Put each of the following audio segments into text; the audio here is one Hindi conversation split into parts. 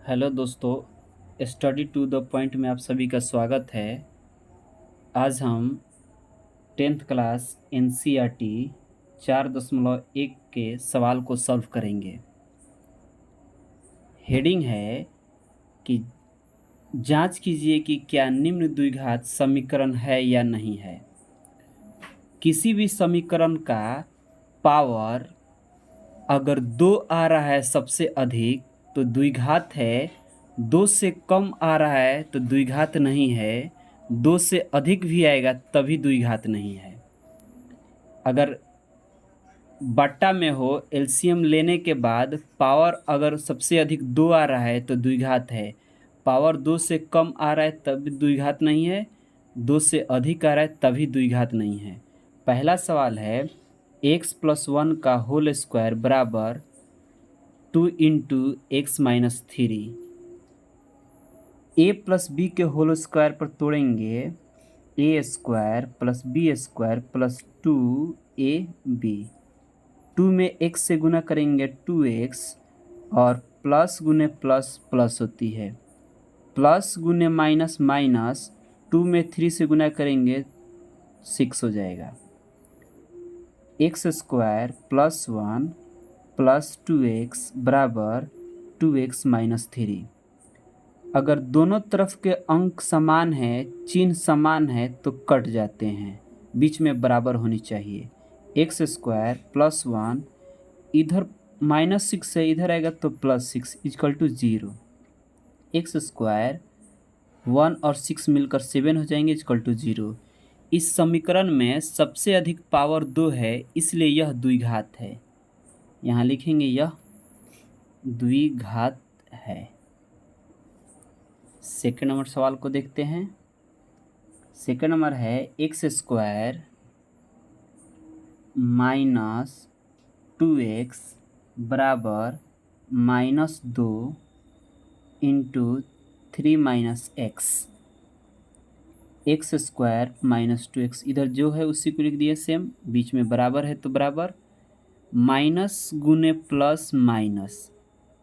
हेलो दोस्तों, स्टडी टू द पॉइंट में आप सभी का स्वागत है। आज हम 10th क्लास एनसीईआरटी 4.1 के सवाल को सॉल्व करेंगे। हेडिंग है कि जांच कीजिए कि क्या निम्न द्विघात समीकरण है या नहीं है। किसी भी समीकरण का पावर अगर 2 आ रहा है सबसे अधिक तो द्विघात है, 2 से कम आ रहा है तो द्विघात नहीं है, 2 से अधिक भी आएगा तभी द्विघात नहीं है। अगर बट्टा में हो एलसीएम लेने के बाद पावर अगर सबसे अधिक 2 आ रहा है तो द्विघात है, पावर 2 से कम आ रहा है तभी द्विघात नहीं है, 2 से अधिक आ रहा है तभी द्विघात नहीं है। पहला सवाल है x+1 का होल स्क्वायर बराबर 2 into x minus three. A plus b के होल स्क्वायर पर तोड़ेंगे, a square plus b square plus 2ab। 2 में x से गुना करेंगे 2x और प्लस गुने प्लस प्लस होती है, प्लस गुने माइनस माइनस, 2 में 3 से गुना करेंगे 6 हो जाएगा। X square plus 1 plus 2x बराबर 2x माइनस थ्री। अगर दोनों तरफ के अंक समान है, चिन्ह समान है तो कट जाते हैं, बीच में बराबर होनी चाहिए। एक्स स्क्वायर प्लस 1 इधर -6 है, इधर आएगा तो +6 इक्वल टू 0। एक्स स्क्वायर 1 और 6 मिलकर 7 हो जाएंगे इक्वल टू 0। इस समीकरण में सबसे अधिक पावर 2 है, इसलिए यह द्विघात है। यहाँ लिखेंगे यह द्विघात है। सेकंड नंबर सवाल को देखते हैं। सेकंड नंबर है एक्स स्क्वायर माइनस 2x बराबर -2 into 3 minus x. X square minus 2x इधर जो है उसी को लिख दिया सेम, बीच में बराबर है तो बराबर, माइनस गुने प्लस माइनस,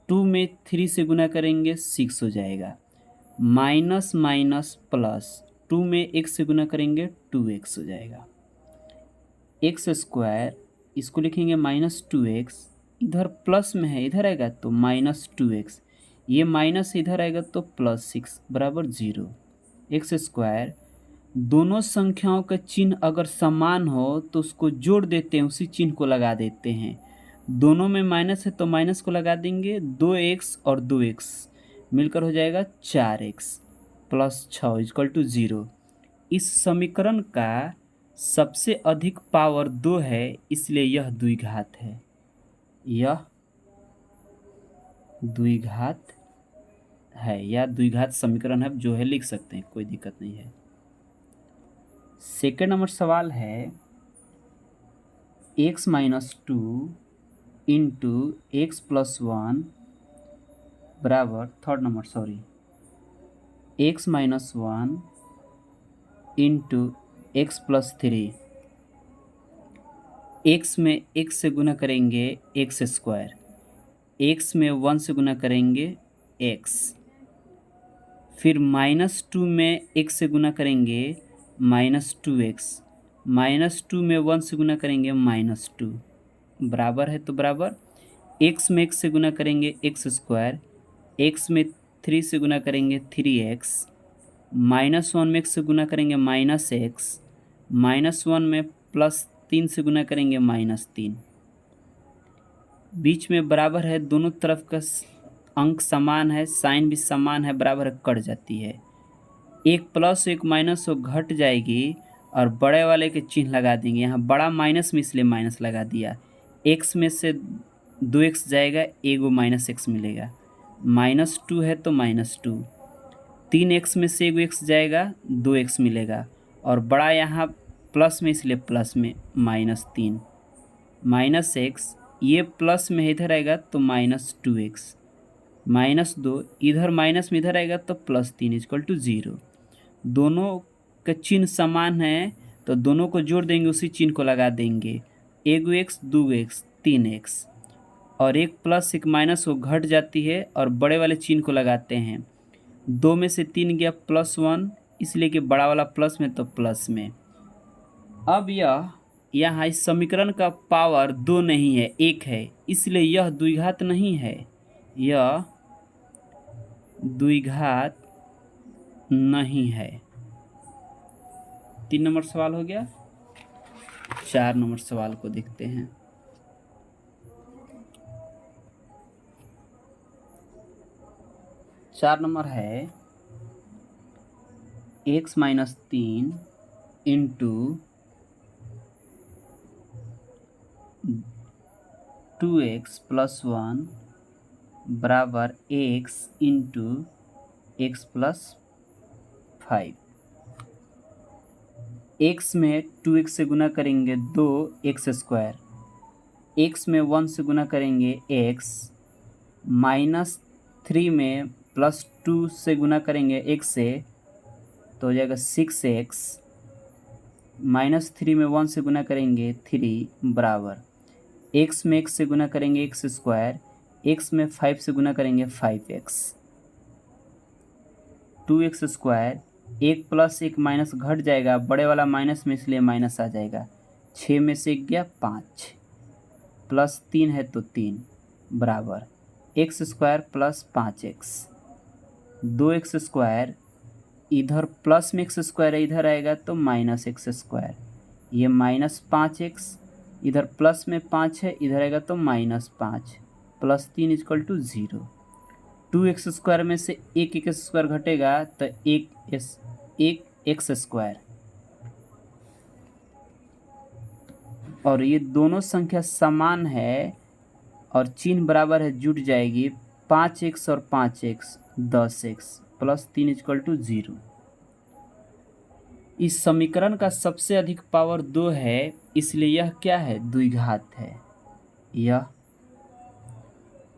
2 में 3 से गुना करेंगे 6 हो जाएगा, माइनस माइनस प्लस, 2 में x से गुना करेंगे 2x हो जाएगा। एक्स स्क्वायर इसको लिखेंगे -2x, इधर प्लस में है इधर आएगा तो -2x, ये माइनस इधर आएगा तो +6 बराबर 0। एक्स स्क्वायर, दोनों संख्याओं का चिन्ह अगर समान हो तो उसको जोड़ देते हैं, उसी चिन्ह को लगा देते हैं। दोनों में माइनस है तो माइनस को लगा देंगे, 2x और 2x मिलकर हो जाएगा 4x प्लस 6 इक्वल टू 0। इस समीकरण का सबसे अधिक पावर 2 है, इसलिए यह द्विघात है। यह द्विघात है या द्विघात समीकरण है, जो है लिख सकते हैं, कोई दिक्कत नहीं है। सेकेंड नंबर सवाल है x-2 इंटू x+1 बराबर, third number sorry, x-1 into x+3। x में x से गुना करेंगे एक्स स्क्वायर, x में 1 से गुना करेंगे x, फिर -2 में x से गुना करेंगे -2x, -2 में 1 से गुना करेंगे -2, बराबर है तो बराबर, x में x से गुना करेंगे एक्स स्क्वायर, x में 3 से गुना करेंगे 3x, -1 में x से गुना करेंगे -x, -1 में +3 से गुना करेंगे -3, बीच में बराबर है, दोनों तरफ का अंक समान है, साइन भी समान है, बराबर कट जाती है, एक प्लस एक माइनस हो घट जाएगी और बड़े वाले के चिन्ह लगा देंगे। यहाँ बड़ा माइनस में इसलिए माइनस लगा दिया, x में से 2x जाएगा, एगो -x मिलेगा, -2 है तो -2, 3x में से एगो x जाएगा 2x मिलेगा, और बड़ा यहाँ प्लस में इसलिए प्लस में -3, -x, ये प्लस में इधर आएगा तो -2x, -2 इधर माइनस में इधर आएगा तो +3 इक्वल टू 0। दोनों का चिन्ह समान है तो दोनों को जोड़ देंगे, उसी चिन्ह को लगा देंगे, एगो x 2x 3x, और एक प्लस एक माइनस वो घट जाती है और बड़े वाले चिन्ह को लगाते हैं। 2 में से 3 गया +1, इसलिए कि बड़ा वाला प्लस में तो प्लस में। अब यह यहाँ इस समीकरण का पावर 2 नहीं है, 1 है, इसलिए यह द्विघात नहीं है, यह द्विघात नहीं है। 3 नंबर सवाल हो गया। 4 नंबर सवाल को देखते हैं। चार नंबर है x-3 इंटू 2x + 1 बराबर x इंटू x + 5। x में 2x से गुना करेंगे 2x², x में 1 से गुना करेंगे x, -3 में +2 से गुना करेंगे x से तो हो जाएगा 6x, -3 में 1 से गुना करेंगे 3 बराबर x में x से गुना करेंगे x², x में 5 से गुना करेंगे 5x, 2x², 1 + 1 माइनस घट जाएगा, बड़े वाला माइनस में इसलिए माइनस आ जाएगा। 6 में से 1 गया 5, +3 है तो 3 बराबर x² + 5x, 2x², इधर प्लस में x² है, इधर आएगा तो -x², ये -5x, इधर प्लस में 5 है, इधर आएगा तो -5, +3 = 0। 2x² में से एक x² घटेगा तो एक x², और ये दोनों संख्या समान है और चिन्ह बराबर है, जुट जाएगी। 5x और 5x 10x, +3 = 0। इस समीकरण का सबसे अधिक पावर 2 है, इसलिए यह क्या है? द्विघात है। यह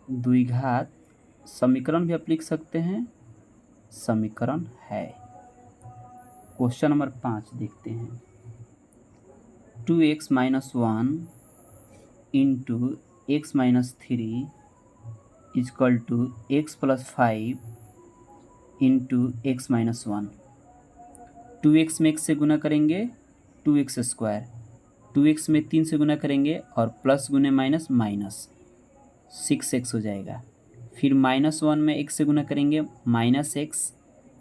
द्विघात समीकरण भी आप लिख सकते हैं, समीकरण है। क्वेश्चन नंबर 5 देखते हैं। 2x - 1 into x - 3 = x + 5 into x - 1। 2x में x से गुना करेंगे 2x², 2x में 3 से गुना करेंगे और प्लस गुने माइनस माइनस 6x हो जाएगा। फिर -1 में x से गुना करेंगे -x,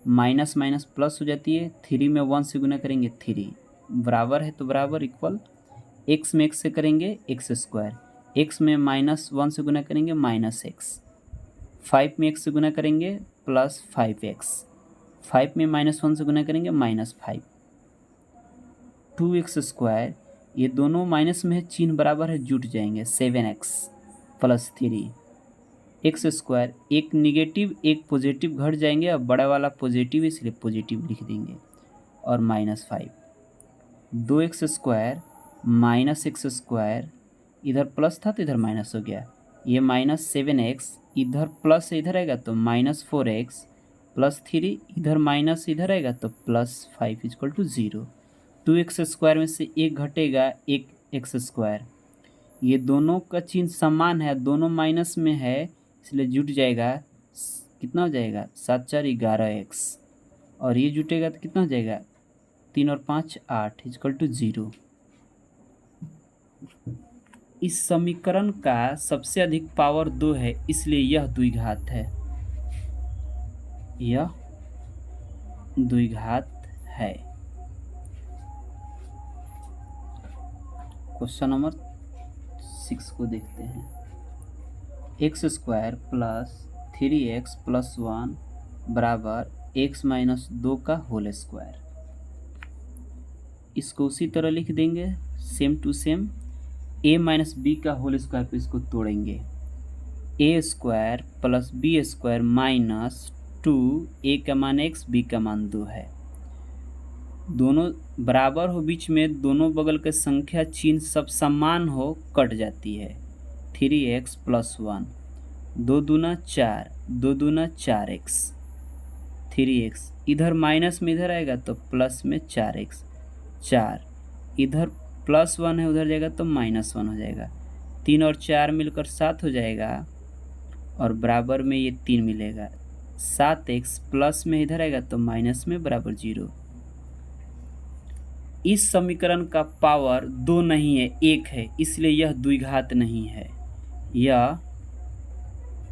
माइनस माइनस प्लस हो जाती है। 3 में 1 से गुना करेंगे 3, बराबर है तो बराबर इक्वल, x में x से करेंगे x², x में -1 से गुना करेंगे -x, 5 में x से गुना करेंगे +5x, 5 में -1 से गुना करेंगे -5, 2x², ये दोनों माइनस में है, चिन्ह बराबर है, जुट जाएंगे। 7x + 3 x², एक निगेटिव एक पॉजिटिव घट जाएंगे, और बड़ा वाला पॉजिटिव इसलिए पॉजिटिव लिख देंगे, और -5, 2x² -x², इधर प्लस था तो इधर माइनस हो गया, ये -7x, इधर प्लस इधर आएगा तो -4x, +3, इधर माइनस इधर आएगा तो +5 = 0। 2x² में से एक घटेगा, एक x², ये दोनों का चिन्ह समान है, दोनों माइनस में है, इसलिए जुट जाएगा। कितना हो जाएगा? 7 × 4 = 11x, और ये जुटेगा तो कितना हो जाएगा? 3 और 5 8 = 0। इस समीकरण का सबसे अधिक पावर 2 है, इसलिए यह द्विघात है। यह द्विघात है। क्वेश्चन नंबर 6 को देखते हैं। x² + 3x + 1 बराबर x - 2 का होल स्क्वायर। इसको उसी तरह लिख देंगे, same to same. a - b का होल स्क्वायर पे इसको तोड़ेंगे। a² + b² - 2, a का मान x, b का मान 2 है। दोनों बराबर हो, बीच में दोनों बगल के संख्या चिन्ह सब समान हो, कट जाती है। 3x + 1, 2 दूना 4, 2 दूना 4x, 3x, इधर माइनस में इधर आएगा तो प्लस में 4x, 4, इधर +1 है, उधर जाएगा तो -1 हो जाएगा। 3 और 4 मिलकर 7 हो जाएगा और बराबर में ये 3 मिलेगा। 7x प्लस में इधर आएगा तो माइनस में बराबर 0। इस समीकरण का पावर 2 नहीं है, 1 है, इसलिए यह द्विघात नहीं है। यह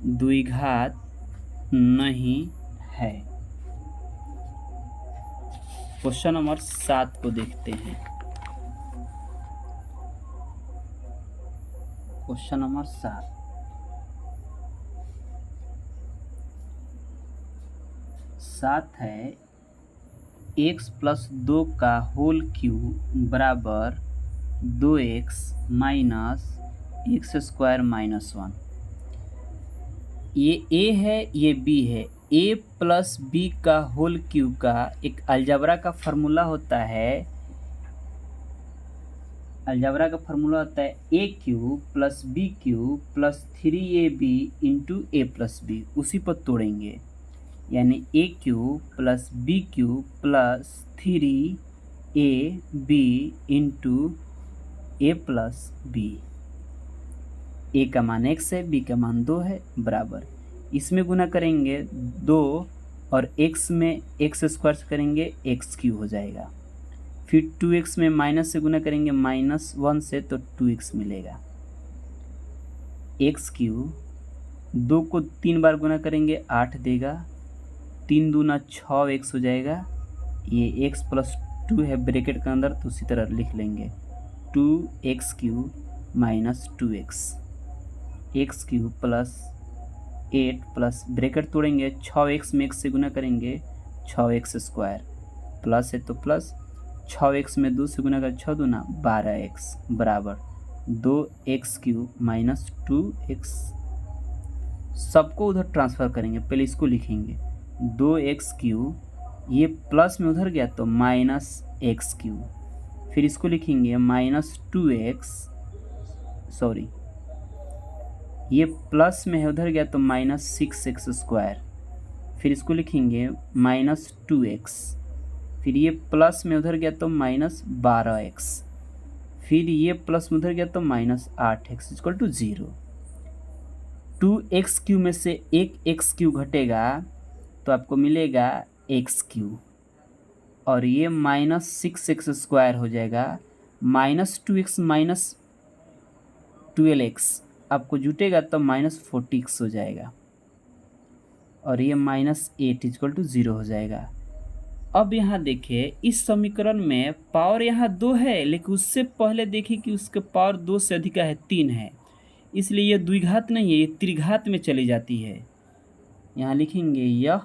द्विघात नहीं है। क्वेश्चन नंबर 7 को देखते हैं। क्वेश्चन नंबर 7 है x प्लस 2 का होल क्यूब बराबर 2x minus x square minus 1। ये a है, ये b है। a प्लस b का होल क्यूब का एक अलजेब्रा का फार्मूला होता है। अलजेब्रा का फार्मूला होता है a cube plus b cube plus 3ab into a plus b। उसी पर तोड़ेंगे, यानी a cube plus b cube plus 3ab into a plus b। a का मान x है, b का मान 2 है, बराबर। इसमें गुना करेंगे 2 और x में एक्स स्क्वायर से करेंगे x क्यूब हो जाएगा। फिर 2x में माइनस से गुना करेंगे -1 से तो 2x मिलेगा। x क्यूब 2 को 3 बार गुना करेंगे 8 देगा। 3 दूना 6x हो जाएगा। ये x प्लस 2 है ब्रैकेट के अंदर, तो उसी तरह लिख लेंगे 2x cube minus 2x। x cube plus 8 plus bracket तोड़ेंगे 6x में x से गुना करेंगे 6x स्क्वायर, प्लस है तो प्लस 6x में 2 से गुना कर 6 दूना 12x बराबर 2x क्यूब माइनस 2x। सबको उधर ट्रांसफ़र करेंगे, पहले इसको लिखेंगे 2x क्यूब, ये प्लस में उधर गया तो माइनस x क्यूब। फिर इसको लिखेंगे माइनस 2x, सॉरी ये प्लस में है उधर गया तो माइनस 6x स्क्वायर। फिर इसको लिखेंगे माइनस 2x। फिर ये प्लस में उधर गया तो माइनस 12x। फिर ये प्लस में उधर गया तो minus 8x equal to 0। 2x cube में से एक x क्यूब घटेगा तो आपको मिलेगा x क्यूब, और ये माइनस 6x स्क्वायर हो जाएगा। माइनस 2x माइनस 12x आपको जुटेगा तो माइनस 40x हो जाएगा, और ये माइनस 8 इक्वल टू 0 हो जाएगा। अब यहाँ देखिए, इस समीकरण में पावर यहाँ 2 है, लेकिन उससे पहले देखिए कि उसके पावर 2 से अधिक है, 3 है, इसलिए ये द्विघात नहीं है, ये त्रिघात में चली जाती है। यहाँ लिखेंगे यह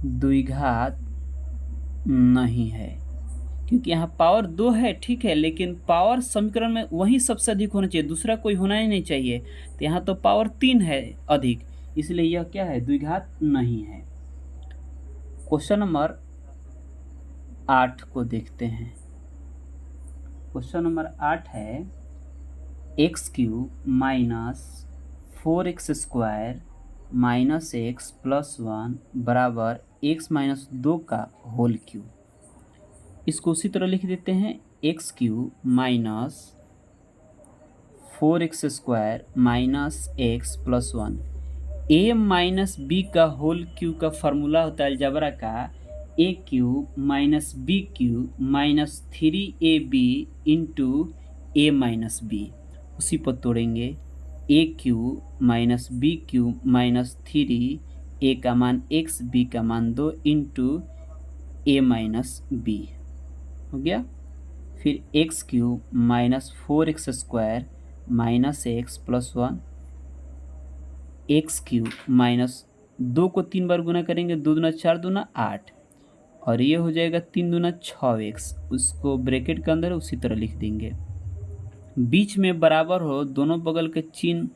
द्विघात नहीं है, क्योंकि यहाँ पावर 2 है, ठीक है, लेकिन पावर समीकरण में वही सबसे अधिक होना चाहिए, दूसरा कोई होना ही नहीं चाहिए। तो यहाँ तो पावर 3 है अधिक, इसलिए यह क्या है, द्विघात नहीं है। क्वेश्चन नंबर 8 को देखते हैं। क्वेश्चन नंबर 8 है x cube minus 4x square minus x plus 1 बराबर x माइनस 2 का होल क्यूब। इसको उसी तरह लिख देते हैं x cube minus 4x square minus x plus 1। a minus b का होल क्यूब का फार्मूला होता है अलजेब्रा का a cube minus b cube minus 3ab into a minus b. उसी पर तोड़ेंगे a cube minus b cube minus 3, a का मान x, b का मान 2 इंटू a माइनस बी हो गया। फिर x cube minus 4x square minus x plus 1, x cube minus 2 को 3 बार गुना करेंगे, 2 दूना 4 दूना 8, और ये हो जाएगा 3 दूना 6x। उसको ब्रैकेट के अंदर उसी तरह लिख देंगे। बीच में बराबर हो, दोनों बगल के चिन्ह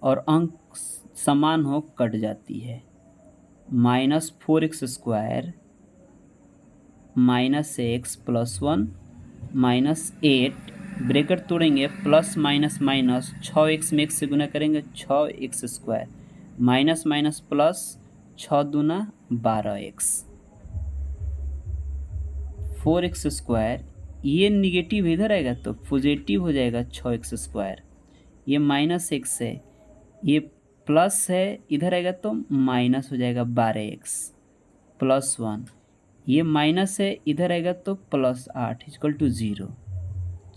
और अंक समान हो, कट जाती है। Minus 4x square minus x plus 1 minus 8, bracket तोड़ेंगे, प्लस माइनस माइनस 6x में x से गुना करेंगे 6x square minus minus plus 6 दूना 12x। 4x स्क्वायर ये निगेटिव इधर आएगा तो पॉजिटिव हो जाएगा 6x²। ये -x है, ये प्लस है, इधर आएगा तो माइनस हो जाएगा 12x + 1। ये माइनस है, इधर आएगा तो +8 = 0।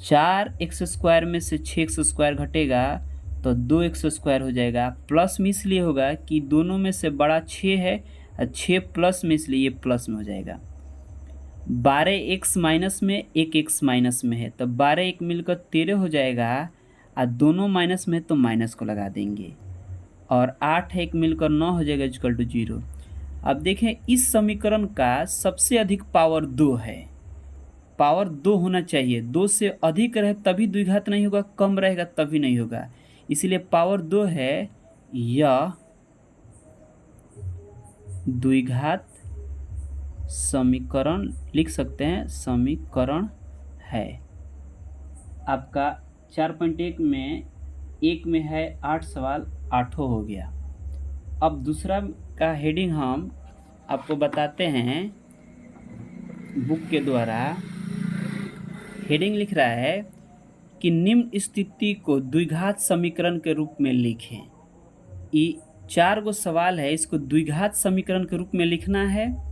4x² में से 6x² घटेगा तो 2x² हो जाएगा। प्लस में इसलिए होगा कि दोनों में से बड़ा 6 है और 6 प्लस में, इसलिए ये प्लस में हो जाएगा। 12x माइनस में 1x माइनस में है तो 12 एक मिलकर 13 हो जाएगा और दोनों माइनस में तो माइनस को लगा देंगे और 8 एक मिलकर 9 हो जाएगा = 0। अब देखें इस समीकरण का सबसे अधिक पावर 2 है। पावर 2 होना चाहिए, 2 से अधिक रहे तभी द्विघात नहीं होगा, कम रहेगा तभी नहीं होगा, इसीलिए पावर 2 है। यह द्विघात समीकरण लिख सकते हैं, समीकरण है। आपका 4.1 में एक में है 8 सवाल, 8 हो गया। अब दूसरा का हेडिंग हम आपको बताते हैं बुक के द्वारा। हेडिंग लिख रहा है कि निम्न स्थिति को द्विघात समीकरण के रूप में लिखें। ये 4 गो सवाल है, इसको द्विघात समीकरण के रूप में लिखना है।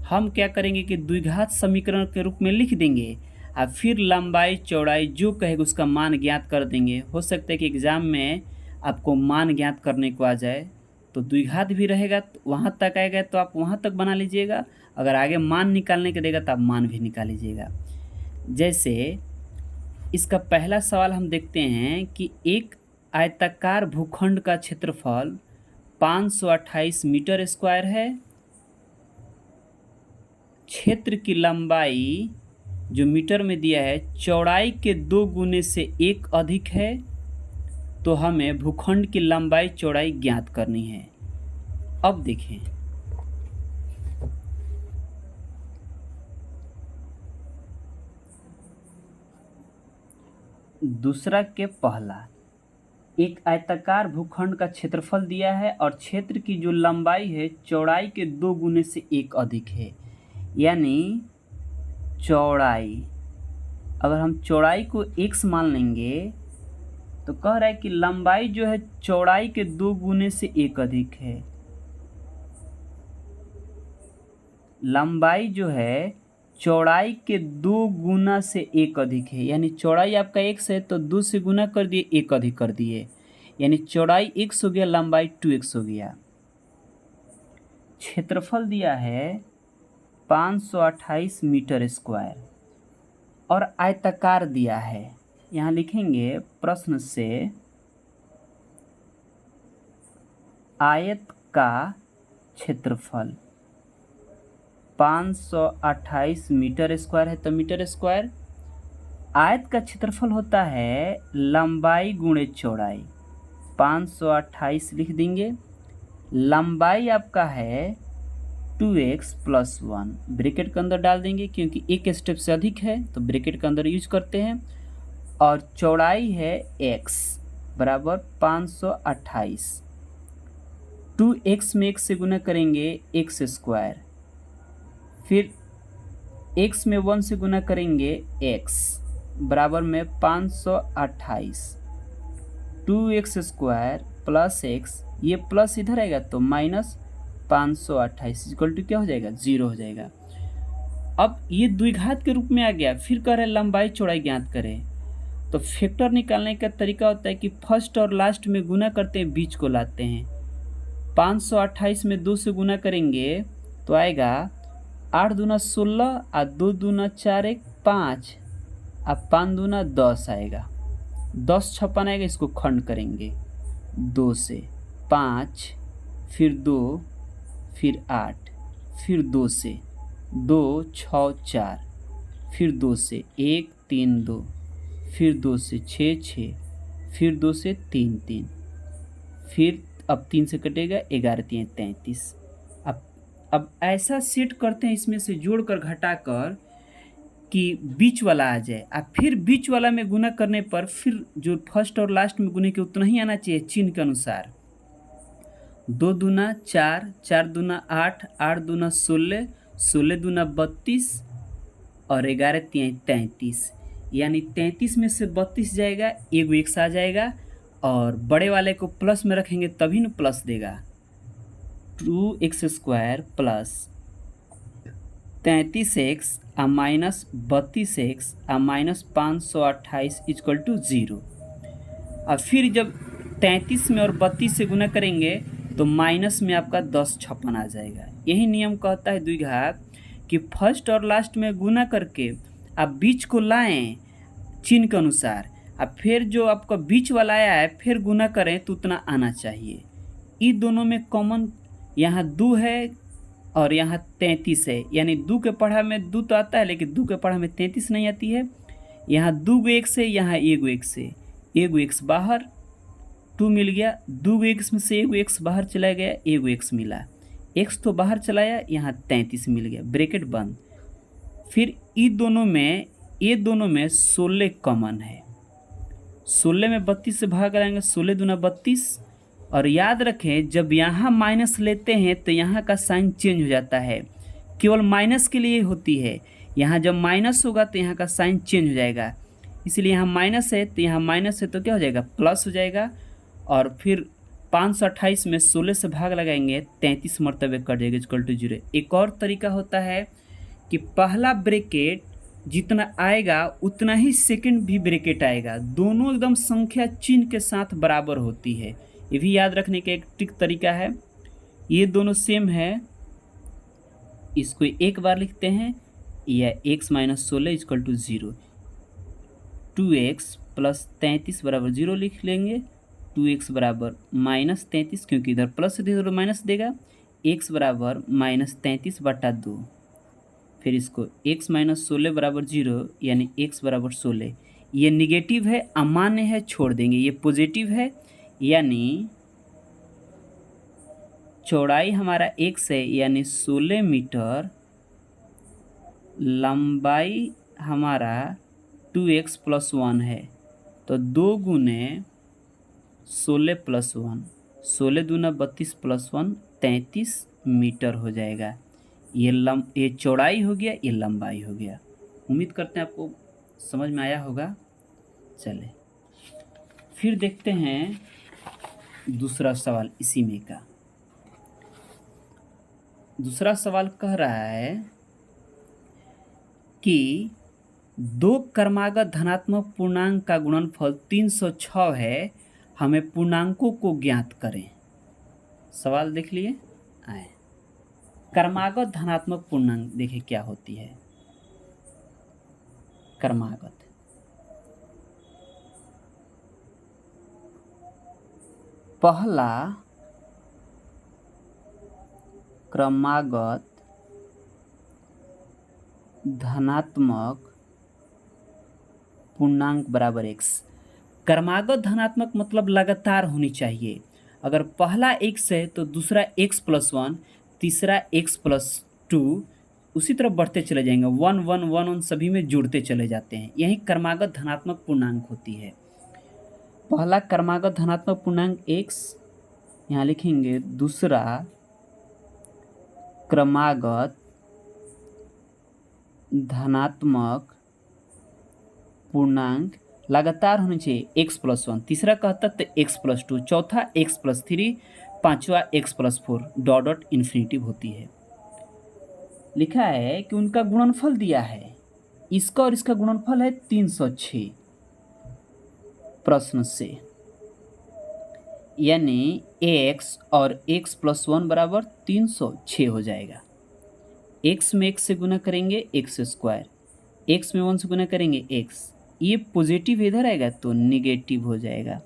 हम क्या करेंगे कि द्विघात समीकरण के रूप में लिख देंगे और फिर लंबाई चौड़ाई जो कहेगा उसका मान ज्ञात कर देंगे। हो सकता है कि एग्ज़ाम में आपको मान ज्ञात करने को आ जाए तो द्विघात भी रहेगा, तो वहाँ तक आएगा तो आप वहाँ तक बना लीजिएगा। अगर आगे मान निकालने के देगा तो आप मान भी निकाल लीजिएगा। जैसे इसका पहला सवाल हम देखते हैं कि एक आयताकार भूखंड का क्षेत्रफल 528 मीटर स्क्वायर है। क्षेत्र की लंबाई जो मीटर में दिया है चौड़ाई के 2 गुने से 1 अधिक है, तो हमें भूखंड की लंबाई चौड़ाई ज्ञात करनी है। अब देखें दूसरा के पहला, एक आयताकार भूखंड का क्षेत्रफल दिया है और क्षेत्र की जो लंबाई है चौड़ाई के 2 गुने से 1 अधिक है, यानी चौड़ाई, अगर हम चौड़ाई को x मान लेंगे तो कह रहा है कि लंबाई जो है चौड़ाई के 2 गुने से 1 अधिक है। लंबाई जो है चौड़ाई के 2 गुना से 1 अधिक है, यानी चौड़ाई आपका x है तो 2 से गुना कर दिए, 1 अधिक कर दिए, यानी चौड़ाई x हो गया, लंबाई 2x हो गया। क्षेत्रफल दिया है 528 मीटर स्क्वायर और आयताकार दिया है। यहाँ लिखेंगे प्रश्न से आयत का क्षेत्रफल 528 मीटर स्क्वायर है, तो मीटर स्क्वायर, आयत का क्षेत्रफल होता है लंबाई गुणे चौड़ाई। 528 लिख देंगे, लंबाई आपका है 2x + 1, ब्रैकेट के अंदर डाल देंगे क्योंकि एक स्टेप से अधिक है तो ब्रैकेट के अंदर यूज करते हैं, और चौड़ाई है x बराबर 528। 2x में x से गुना करेंगे x², फिर x में 1 से गुना करेंगे x बराबर में 528। 2x² + x, ये प्लस इधर आएगा तो -528 = क्या हो जाएगा, 0 हो जाएगा। अब ये द्विघात के रूप में आ गया। फिर कह रहे हैं लंबाई चौड़ाई ज्ञात करें, तो फैक्टर निकालने का तरीका होता है कि फर्स्ट और लास्ट में गुना करते हैं, बीच को लाते हैं। 528 में 2 से गुना करेंगे तो आएगा 8 दूना 16 और 2 दूना 4 1 5, अब 5 दूना 10 आएगा, 10 छप्पन आएगा। इसको खंड करेंगे 2 से 5, फिर 2, फिर 8, फिर 2 से 2 6 4, फिर 2 से 1 3 2, फिर 2 से 6 6, फिर 2 से 3 3, फिर अब 3 से कटेगा 11 3 33। अब ऐसा सेट करते हैं इसमें से जोड़कर घटाकर कि बीच वाला आ जाए, और फिर बीच वाला में गुना करने पर फिर जो फर्स्ट और लास्ट में गुने के उतना ही आना चाहिए चिन्ह के अनुसार। 2 दूना 4, 4 दूना 8, 8 दूना 16, 16 दूना 32, और 11 तियाई 33, यानी 33 में से 32 जाएगा, एक एक्स आ जाएगा और बड़े वाले को प्लस में रखेंगे तभी न प्लस देगा। 2x² plus 33x minus 32x minus 528 equal to 0। अब फिर जब 33 में और 32 से गुना करेंगे तो माइनस में आपका 10 56 आ जाएगा। यही नियम कहता है द्विघात कि फर्स्ट और लास्ट में गुना करके आप बीच को लाएं चिन्ह के अनुसार, अब फिर जो आपका बीच वाला आया है फिर गुना करें तो उतना आना चाहिए। इन दोनों में कॉमन यहाँ 2 है और यहाँ 33 है, यानी 2 के पढ़ा में 2 तो आता है लेकिन 2 के पढ़ा में 33 नहीं आती है। यहाँ 2 एक्स है, यहाँ 1 एक्स है, 1 एक्स बाहर 2 मिल गया, 2 एक्स में से 1 एक्स बाहर चला गया, 1 एक्स मिला, एक्स तो बाहर चलाया, यहाँ 33 मिल गया, ब्रैकेट बंद। फिर ये दोनों में 16 कॉमन है, 16 में 32 से भाग कराएंगे, 16 दूना 32। और याद रखें जब यहाँ माइनस लेते हैं तो यहाँ का साइन चेंज हो जाता है, केवल माइनस के लिए होती है। यहाँ जब माइनस होगा तो यहाँ का साइन चेंज हो जाएगा, इसलिए यहाँ माइनस है तो यहाँ माइनस है तो क्या हो जाएगा, प्लस हो जाएगा। और फिर 528 में 16 से भाग लगाएंगे, 33 मरतबे कट जाएगा इक्वल टू 0। एक और तरीका होता है कि पहला ब्रैकेट जितना आएगा उतना ही सेकंड भी ब्रैकेट आएगा, दोनों एकदम संख्या चिन्ह के साथ बराबर होती है। ये भी याद रखने का एक ट्रिक तरीका है। ये दोनों सेम है, इसको एक बार लिखते हैं, यह x minus 16 equal to 0। 2x plus 33 बराबर 0 लिख लेंगे, 2x बराबर माइनस 33 क्योंकि इधर प्लस है तो माइनस देगा, x बराबर माइनस 33 बटा 2। फिर इसको x माइनस 16 बराबर 0 यानी x बराबर 16। ये निगेटिव है, अमान्य है, छोड़ देंगे। ये पॉजिटिव है यानी चौड़ाई हमारा x है यानी 16 मीटर, लंबाई हमारा 2x प्लस 1 है, तो 2 गुने 16 प्लस 1, 16 दूना 32 प्लस 1 33 मीटर हो जाएगा। ये चौड़ाई हो गया, ये लंबाई हो गया। उम्मीद करते हैं आपको समझ में आया होगा। चले फिर देखते हैं दूसरा सवाल इसी में का। दूसरा सवाल कह रहा है कि 2 क्रमागत धनात्मक पूर्णांक का गुणनफल 306 है, हमें पूर्णांकों को ज्ञात करें। सवाल देख लिए आए। क्रमागत धनात्मक पूर्णांक देखिए क्या होती है। क्रमागत पहला क्रमागत धनात्मक पूर्णांक बराबर x। क्रमागत धनात्मक मतलब लगातार होनी चाहिए। अगर पहला x है तो दूसरा x प्लस 1, तीसरा x प्लस 2, उसी तरह बढ़ते चले जाएंगे, 1 1 1 1 सभी में जुड़ते चले जाते हैं। यही क्रमागत धनात्मक पूर्णांक होती है। पहला क्रमागत धनात्मक पूर्णांक x यहाँ लिखेंगे, दूसरा क्रमागत धनात्मक पूर्णांक लगातार होनी चाहिए x प्लस 1, तीसरा कहता तो x प्लस 2, चौथा x प्लस 3, पांचवा x plus 4, dot dot infinitive होती है। लिखा है कि उनका गुणनफल दिया है, इसका और इसका गुणनफल है 306 प्रश्न से, यानी x और x प्लस 1 बराबर 306 हो जाएगा। x में x से गुना करेंगे x स्क्वायर, x में 1 से गुना करेंगे x, ये पॉजिटिव इधर आएगा तो निगेटिव हो जाएगा।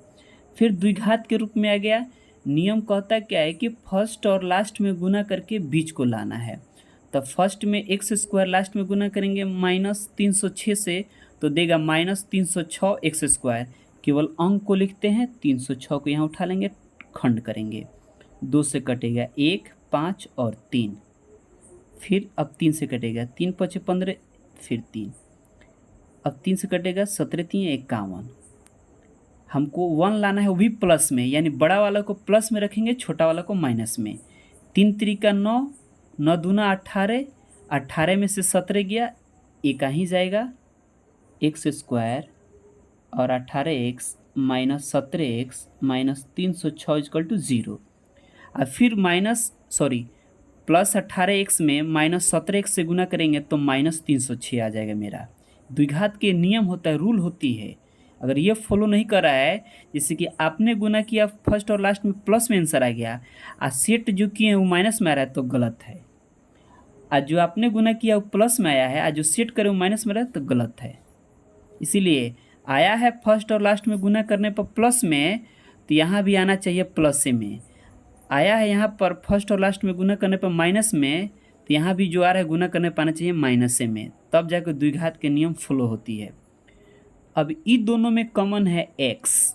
फिर द्विघात के रूप में आ गया। नियम कहता क्या है कि फर्स्ट और लास्ट में गुना करके बीच को लाना है। तो फर्स्ट में x स्क्वायर, लास्ट में गुना करेंगे माइनस 306 से तो देगा माइनस 306 x स्क्वायर। केवल अंक को लिखते हैं, 306 को यहाँ उठा लेंगे, खंड करेंगे, 2 से कटेगा 1, 5 और 3, फिर अब 3 से कटेगा, 3 5 15, फिर 3, अब 3 से कटेगा 17 3 51। हमको 1 लाना है, वो भी प्लस में, यानी बड़ा वाला को प्लस में रखेंगे, छोटा वाला को माइनस में। 3 3 का 9, 9 दूना 18, 18 में से 17 गया, ये कहीं जाएगा, एक्स स्क्वायर और 18x minus 17x minus 306 equal to 0। और फिर प्लस 18x में माइनस 17x से गुना करेंगे तो माइनस 306 आ जाएगा मेरा। द्विघात के नियम होता है, रूल होती है, अगर ये फॉलो नहीं कर रहा है, जैसे कि आपने गुना किया फर्स्ट और लास्ट में प्लस में आंसर आ गया, और सेट जो किए हैं वो माइनस में आ रहा है तो गलत है। आज जो आपने गुना किया वो प्लस में आया है, आज जो सेट करे वो माइनस में आ रहा है तो गलत है। इसीलिए आया है फर्स्ट और लास्ट में गुना करने पर प्लस में, तो यहाँ भी आना चाहिए प्लस में। आया है यहाँ पर फर्स्ट और लास्ट में गुना करने पर माइनस में, तो यहाँ भी जो आ रहा है गुना करने पर आना चाहिए माइनस में, तब जाकर द्विघात के नियम फॉलो होती है। अब इन दोनों में कॉमन है x,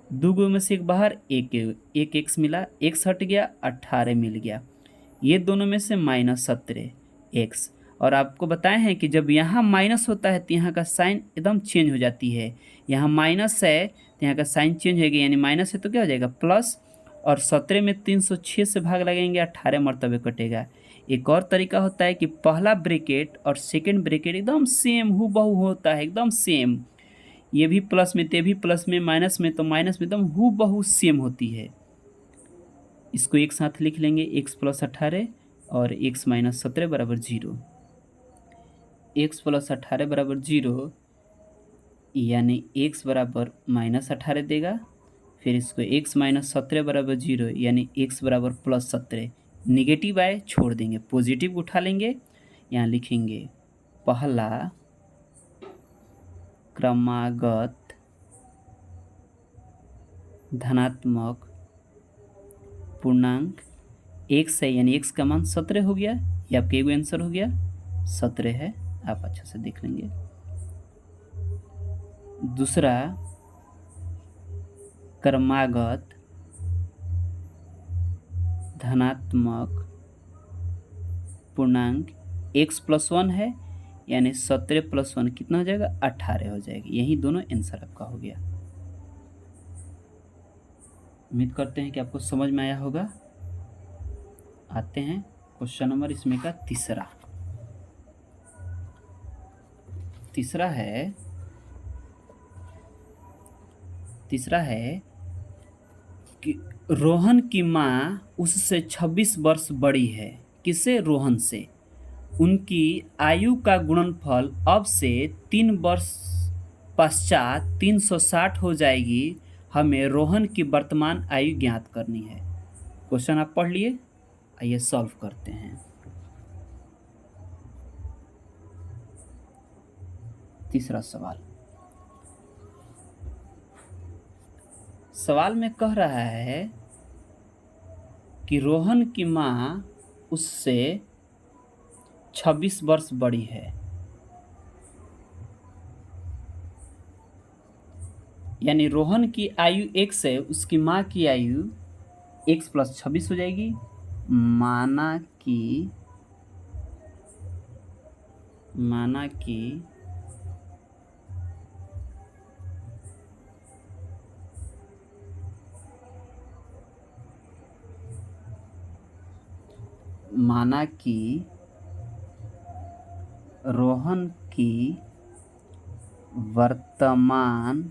दो में से एक बाहर, एक x मिला, x हट गया, 18 मिल गया। ये दोनों में से माइनस 17x। और आपको बताए हैं कि जब यहाँ माइनस होता है तो यहाँ का साइन एकदम चेंज हो जाती है। यहाँ माइनस है तो यहाँ का साइन चेंज हो गया, यानी माइनस है तो क्या हो जाएगा प्लस, और 17 में 306 से भाग लगेंगे, 18 मरतबे कटेगा। एक और तरीका होता है कि पहला ब्रैकेट और सेकंड ब्रैकेट एकदम सेम हूबहू होता है, एकदम सेम। ये भी प्लस में, ते भी प्लस में, माइनस में तो माइनस में, एकदम हूबहू सेम होती है। इसको एक साथ लिख लेंगे, x प्लस 18 और x माइनस 17 बराबर 0। x प्लस 18 बराबर 0, यानी x बराबर माइनस 18 देगा। फिर इसको x माइनस 17 बराबर 0, यानी x बराबर प्लस 17। निगेटिव आए छोड़ देंगे, पॉजिटिव उठा लेंगे। यहाँ लिखेंगे पहला क्रमागत धनात्मक पूर्णांक x है, यानी x का मान 17 हो गया। ये आपका एक आंसर हो गया, 17 है, आप अच्छा से देख लेंगे। दूसरा क्रमागत धनात्मक पूर्णांक x प्लस 1 है, यानी 17 प्लस 1 कितना हो जाएगा, 18 हो जाएगा। यही दोनों आंसर आपका हो गया। उम्मीद करते हैं कि आपको समझ में आया होगा। आते हैं क्वेश्चन नंबर इसमें का तीसरा है कि रोहन की माँ उससे 26 वर्ष बड़ी है। किसे? रोहन से। उनकी आयु का गुणनफल अब से 3 वर्ष पश्चात 360 हो जाएगी। हमें रोहन की वर्तमान आयु ज्ञात करनी है। क्वेश्चन आप पढ़ लिए, आइए सॉल्व करते हैं। तीसरा सवाल में कह रहा है कि रोहन की माँ उससे 26 वर्ष बड़ी है, यानी रोहन की आयु x है, उसकी माँ की आयु x प्लस 26 हो जाएगी। माना कि रोहन की वर्तमान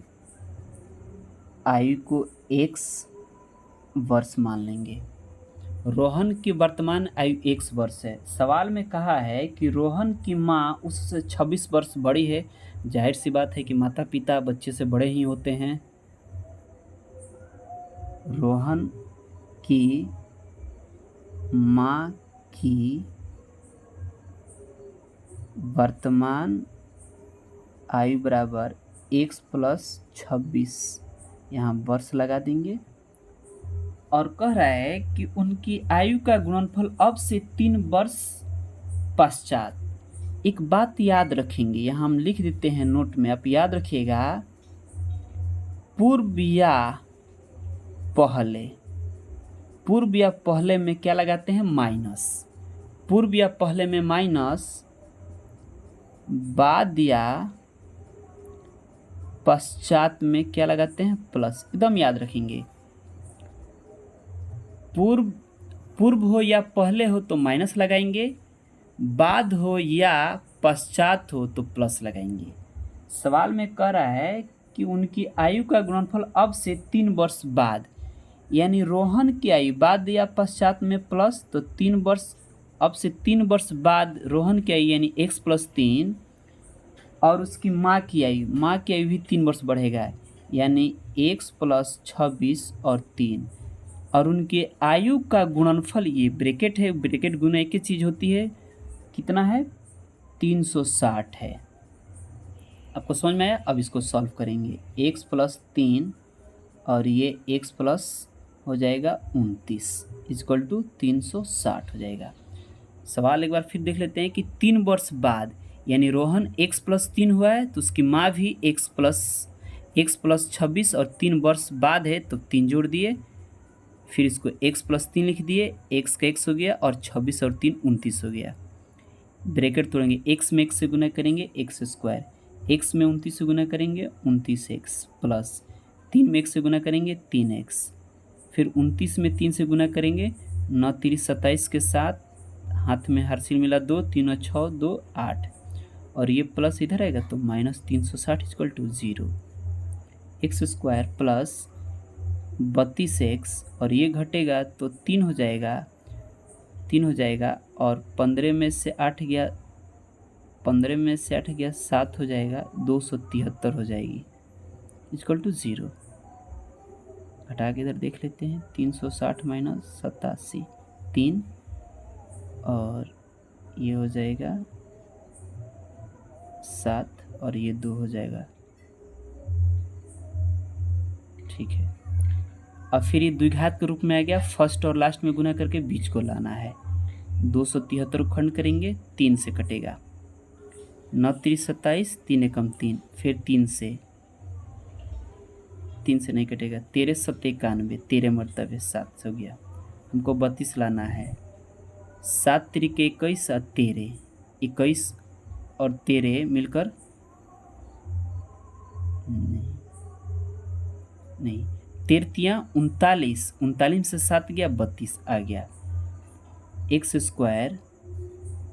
आयु को x वर्ष मान लेंगे। रोहन की वर्तमान आयु x वर्ष है। सवाल में कहा है कि रोहन की माँ उससे 26 वर्ष बड़ी है। जाहिर सी बात है कि माता पिता बच्चे से बड़े ही होते हैं। रोहन की माँ की वर्तमान आयु बराबर x प्लस 26, यहाँ वर्ष लगा देंगे। और कह रहा है कि उनकी आयु का गुणनफल अब से 3 वर्ष पश्चात। एक बात याद रखेंगे, यहाँ हम लिख देते हैं नोट में, आप याद रखिएगा। पूर्व या पहले में क्या लगाते हैं? माइनस। पूर्व या पहले में माइनस, बाद या पश्चात में क्या लगाते हैं? प्लस। एकदम याद रखेंगे। पूर्व हो या पहले हो तो माइनस लगाएंगे, बाद हो या पश्चात हो तो प्लस लगाएंगे। सवाल में कह रहा है कि उनकी आयु का गुणनफल अब से 3 वर्ष बाद, यानी रोहन की आयु बाद या पश्चात में प्लस, तो 3 वर्ष, अब से 3 वर्ष बाद रोहन की आयु यानी x + 3 और उसकी माँ की आयु भी 3 वर्ष बढ़ेगा, यानी x + 26 और 3, और उनके आयु का गुणनफल, ये ब्रैकेट है, ब्रैकेट गुना एक ही चीज़ होती है, कितना है 360 है। आपको समझ में आया? अब इसको सॉल्व करेंगे। x + 3 और ये x प्लस हो जाएगा 29 = 360 हो जाएगा। सवाल एक बार फिर देख लेते हैं कि 3 वर्ष बाद, यानी रोहन x + 3 हुआ है तो उसकी माँ भी x + 26 और 3 वर्ष बाद है तो 3 जोड़ दिए, फिर इसको x + 3 लिख दिए, x का x हो गया और 26 और 3 29 हो गया। ब्रैकेट तोड़ेंगे, x में x से गुना करेंगे x², x में 29 से गुना करेंगे 29x, प्लस 3 में x से गुना करेंगे 3x, फिर 29 में 3 से गुना करेंगे 9 3 27 के साथ, हाथ में हर्षिल मिला 2, 3 6 2 8, और ये प्लस इधर आएगा तो -360 = 0। x² प्लस 32x और ये घटेगा तो 3 हो जाएगा और 15 में से 8 गया 7 हो जाएगा, 273 हो जाएगी = 0। घटा के इधर देख लेते हैं, 360 - 87 3, और ये हो जाएगा 7 और ये 2 हो जाएगा। ठीक है, अब फिर ये द्विघात के रूप में आ गया, फर्स्ट और लास्ट में गुना करके बीच को लाना है। 273 को खंड करेंगे, 3 से कटेगा, 9 3 27, 3 एकम 3, फिर 3 से नहीं कटेगा, 13 7 91, 13 मरतबे 7 हो गया। हमको 32 लाना है, 7 3 21 और 13, 21 और 13 मिलकर नहीं 13 39, 39 से 7 गया 32 आ गया, x²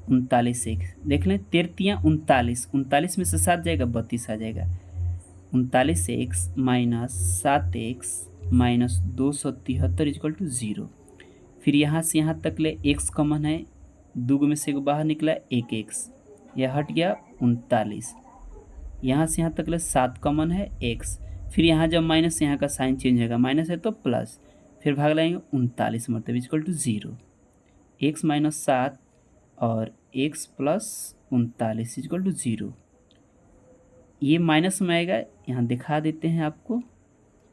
39 x देख लें, 13 39, 39 में से 7 जाएगा 32 आ जाएगा, 39x - 7x - 273 = 0। फिर यहाँ से यहाँ तक ले x कॉमन है, 2 में से बाहर निकला 1x, यह हट गया 39, यहाँ से यहाँ तक ले 7 कॉमन है x, फिर यहाँ जब माइनस यहाँ का साइन चेंज होगा, माइनस है तो प्लस, फिर भाग लाएंगे 39 मरतबे = 0। x - 7 और x + 39 = 0। ये माइनस में आएगा, यहाँ दिखा देते हैं आपको,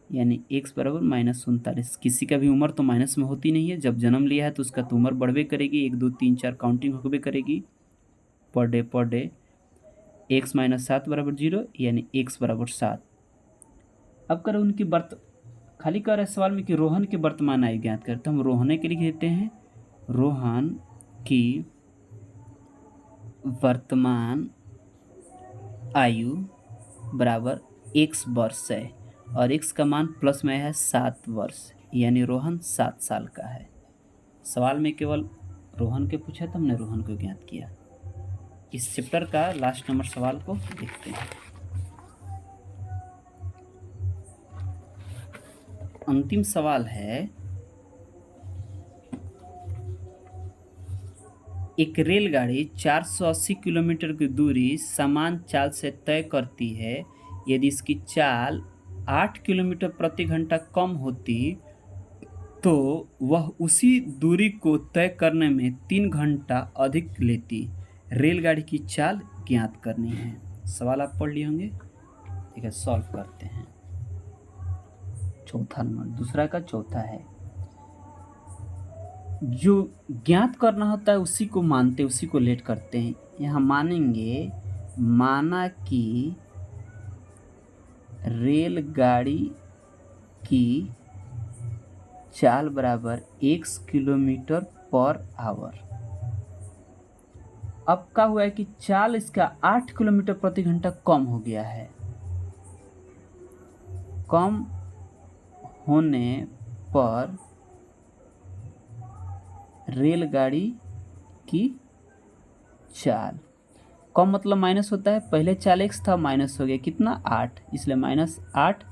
यानी x बराबर -39। किसी का भी उम्र तो माइनस में होती नहीं है, जब जन्म लिया है तो उसका तो उम्र बढ़वे करेगी, 1 2 3 4 काउंटिंग होवे करेगी पर डे। x - 7 = 0, यानी x = 7। अब करें उनकी खाली कर रहे सवाल में कि रोहन के वर्तमान आयु ज्ञात करें, तो हम रोहन के लिख देते हैं, रोहन की वर्तमान आयु बराबर x वर्ष है और x का मान प्लस में है 7 वर्ष, यानी रोहन 7 साल का है। सवाल में केवल रोहन के पूछा तो हमने रोहन को ज्ञात किया। इस चैप्टर का लास्ट नंबर सवाल को देखते हैं। अंतिम सवाल है, एक रेलगाड़ी 480 किलोमीटर की दूरी समान चाल से तय करती है, यदि इसकी चाल 8 किलोमीटर प्रति घंटा कम होती तो वह उसी दूरी को तय करने में 3 घंटा अधिक लेती। रेलगाड़ी की चाल ज्ञात करनी है। सवाल आप पढ़ लिए होंगे, ठीक है, सॉल्व करते हैं। चौथा नंबर, दूसरा का चौथा है, जो ज्ञात करना होता है उसी को मानते, उसी को लेट करते हैं। यहाँ मानेंगे, माना कि रेलगाड़ी की चाल बराबर 1 किलोमीटर पर आवर। अब क्या हुआ है कि चाल इसका 8 किलोमीटर प्रति घंटा कम हो गया है। कम होने पर रेलगाड़ी की चाल कम मतलब माइनस होता है, पहले 4x था माइनस हो गया कितना 8, इसलिए -8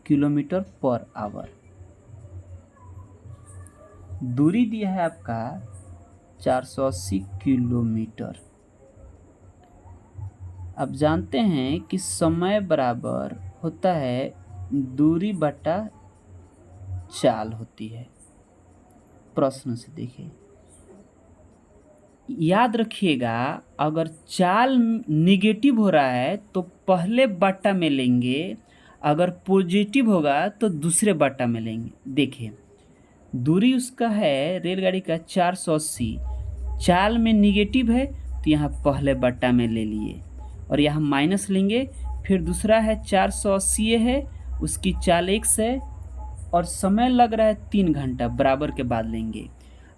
किलोमीटर पर आवर। दूरी दिया है आपका 480 किलोमीटर। अब जानते हैं कि समय बराबर होता है दूरी बटा चाल होती है। प्रश्न से देखिए, याद रखिएगा अगर चाल निगेटिव हो रहा है तो पहले बट्टा में लेंगे, अगर पॉजिटिव होगा तो दूसरे बट्टा में लेंगे। देखिए दूरी उसका है रेलगाड़ी का 480, चाल में निगेटिव है तो यहाँ पहले बट्टा में ले लिए और यहाँ माइनस लेंगे, फिर दूसरा है 480 है, उसकी चाल x है और समय लग रहा है 3 घंटा, बराबर के बाद लेंगे।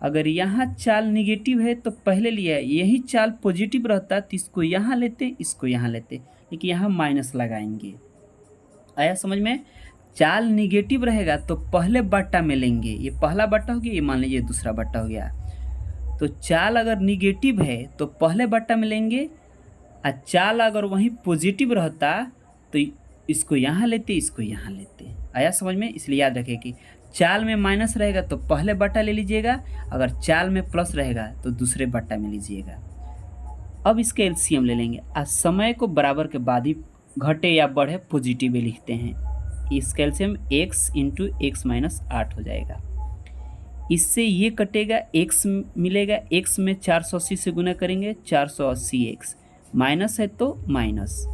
अगर यहाँ चाल निगेटिव है तो पहले लिया है, यही चाल पॉजिटिव रहता तो इसको यहाँ लेते, इसको यहाँ लेते, लेकिन यहाँ माइनस लगाएंगे। आया समझ में? चाल निगेटिव रहेगा तो पहले बट्टा में लेंगे, ये पहला बट्टा हो गया, ये मान लीजिए दूसरा बट्टा हो गया। तो चाल अगर निगेटिव है तो पहले बट्टा में लेंगे, और चाल अगर वहीं पॉजिटिव रहता तो इसको यहाँ लेते, इसको यहाँ लेते। आया समझ में? इसलिए याद रखें कि चाल में माइनस रहेगा तो पहले बट्टा ले लीजिएगा, अगर चाल में प्लस रहेगा तो दूसरे बट्टा में लीजिएगा। अब इसके एलसीएम ले लेंगे, आज समय को बराबर के बाद ही घटे या बढ़े पॉजिटिव में लिखते हैं। इसका LCM x into x minus 8 हो जाएगा। इससे ये कटेगा, x मिलेगा, x में 480 से गुना करेंगे, 480x माइनस है तो माइनस,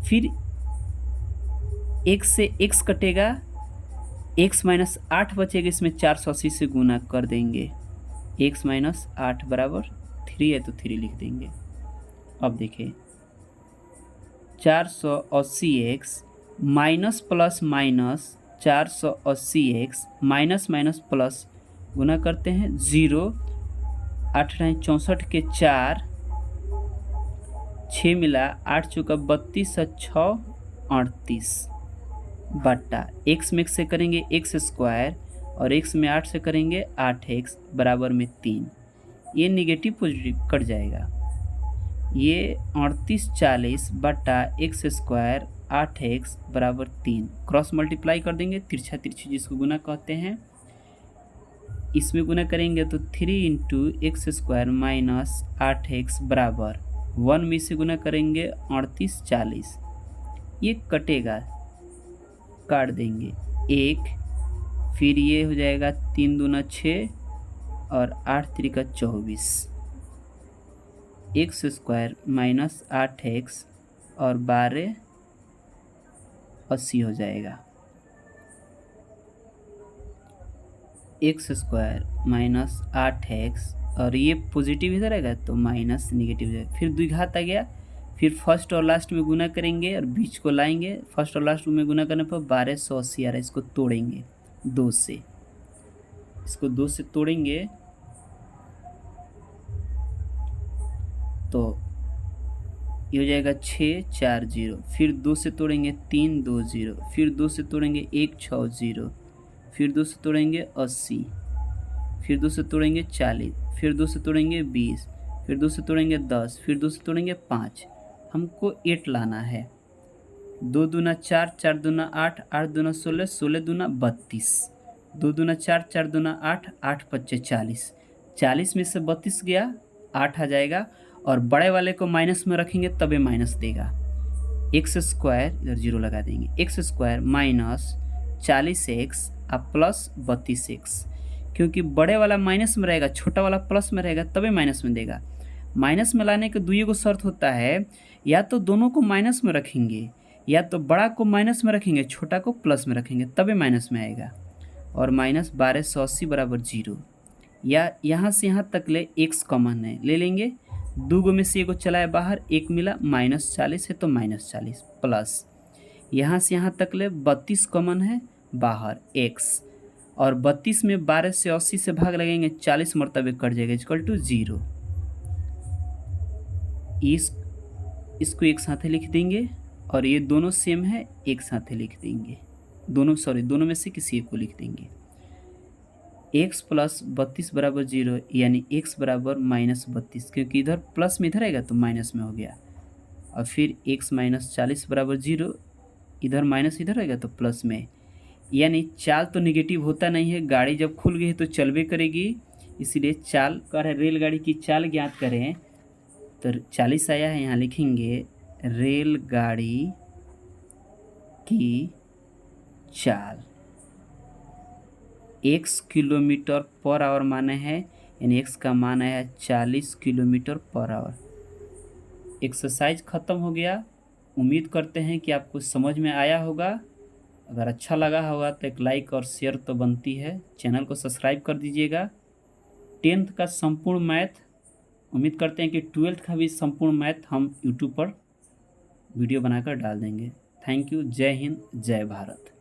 फिर x से x कटेगा, x माइनस 8 बचेगा, इसमें 480 से गुना कर देंगे, x माइनस 8 बराबर 3 है तो 3 लिख देंगे। अब देखिए 480x minus plus minus 480x minus minus plus गुना करते हैं 0, 8 64 के 4, 6 मिला 8 चौका 32 और 6 38 बट्टा x में से करेंगे x स्क्वायर और x में 8 से करेंगे 8x बराबर में 3। ये निगेटिव पॉजिटिव कट जाएगा, ये 38 40 बट्टा x स्क्वायर 8x बराबर 3, क्रॉस मल्टीप्लाई कर देंगे, तिरछा तिरछी जिसको गुना कहते हैं, इसमें गुना करेंगे तो 3 into x square minus 8x बराबर 1 में से गुना करेंगे 38 40, ये कटेगा, काट देंगे 1, फिर ये हो जाएगा 3 दूना 6 और 8 Trika 24, x square minus 8x और 12 80 हो जाएगा। एक्स स्क्वायर माइनस 8x और ये पॉजिटिव इधर आएगा तो माइनस निगेटिव जाएगा, फिर द्विघात आ गया, फिर फर्स्ट और लास्ट में गुना करेंगे और बीच को लाएंगे, फर्स्ट और लास्ट में गुना करने पर 1280 आ रहा है, इसको तोड़ेंगे 2 से, इसको 2 से तोड़ेंगे तो ये हो जाएगा 6 4 0, फिर 2 से तोड़ेंगे 3 2 0, फिर 2 से तोड़ेंगे 1 6 0, फिर 2 से तोड़ेंगे 80, फिर 2 से तोड़ेंगे 40, फिर 2 से तोड़ेंगे 20, फिर 2 से तोड़ेंगे 10, फिर 2 से तोड़ेंगे 5, हमको 8 लाना है। 2 दूना 4, 4 दूना 8, 8 दूना 16, 16 दूना 32, 2 दूना 4, 4 दूना 8, 8 पच्चे 40, 40 में से 32 गया 8 आ जाएगा, और बड़े वाले को माइनस में रखेंगे तबे माइनस देगा। एक्स स्क्वायर इधर 0 लगा देंगे, एक्स स्क्वायर माइनस 40x अब प्लस 32x, क्योंकि बड़े वाला माइनस में रहेगा, छोटा वाला प्लस में रहेगा तबे माइनस में देगा। माइनस में लाने के दुई को शर्त होता है, या तो दोनों को माइनस में रखेंगे, या तो बड़ा को माइनस में रखेंगे, छोटा को प्लस में रखेंगे तबे माइनस में आएगा। और माइनस 1280 बराबर 0, या यहाँ से यहाँ तक ले x कॉमन है, ले लेंगे, 2 गो में से एगो चला है बाहर, 1 मिला, माइनस 40 है तो माइनस 40 प्लस यहाँ से यहाँ तक ले 32 कॉमन है बाहर x, और 32 में 12 से 80 से भाग लगेंगे, 40 मरतबे कट जाएगा, इक्वल टू 0। इसको एक साथ लिख देंगे और ये दोनों सेम है, एक साथ लिख देंगे, दोनों में से किसी एक को लिख देंगे। x प्लस 32 बराबर 0, यानी x बराबर माइनस 32, क्योंकि इधर प्लस में इधर आएगा तो माइनस में हो गया, और फिर x माइनस 40 बराबर 0, इधर माइनस इधर रहेगा तो प्लस में, यानी चाल तो निगेटिव होता नहीं है, गाड़ी जब खुल गई है तो चलबे करेगी, इसीलिए चाल कह रहे रेलगाड़ी की चाल ज्ञात करें। तो 40 आया है, यहाँ लिखेंगे रेलगाड़ी की चाल x किलोमीटर पर आवर माने है, यानी x का मान आया 40 किलोमीटर पर आवर। एक्सरसाइज ख़त्म हो गया। उम्मीद करते हैं कि आपको समझ में आया होगा। अगर अच्छा लगा होगा तो एक लाइक और शेयर तो बनती है। चैनल को सब्सक्राइब कर दीजिएगा। 10th का संपूर्ण मैथ, उम्मीद करते हैं कि 12th का भी संपूर्ण मैथ हम यूट्यूब पर वीडियो बनाकर डाल देंगे। Thank you. जय हिंद, जय भारत।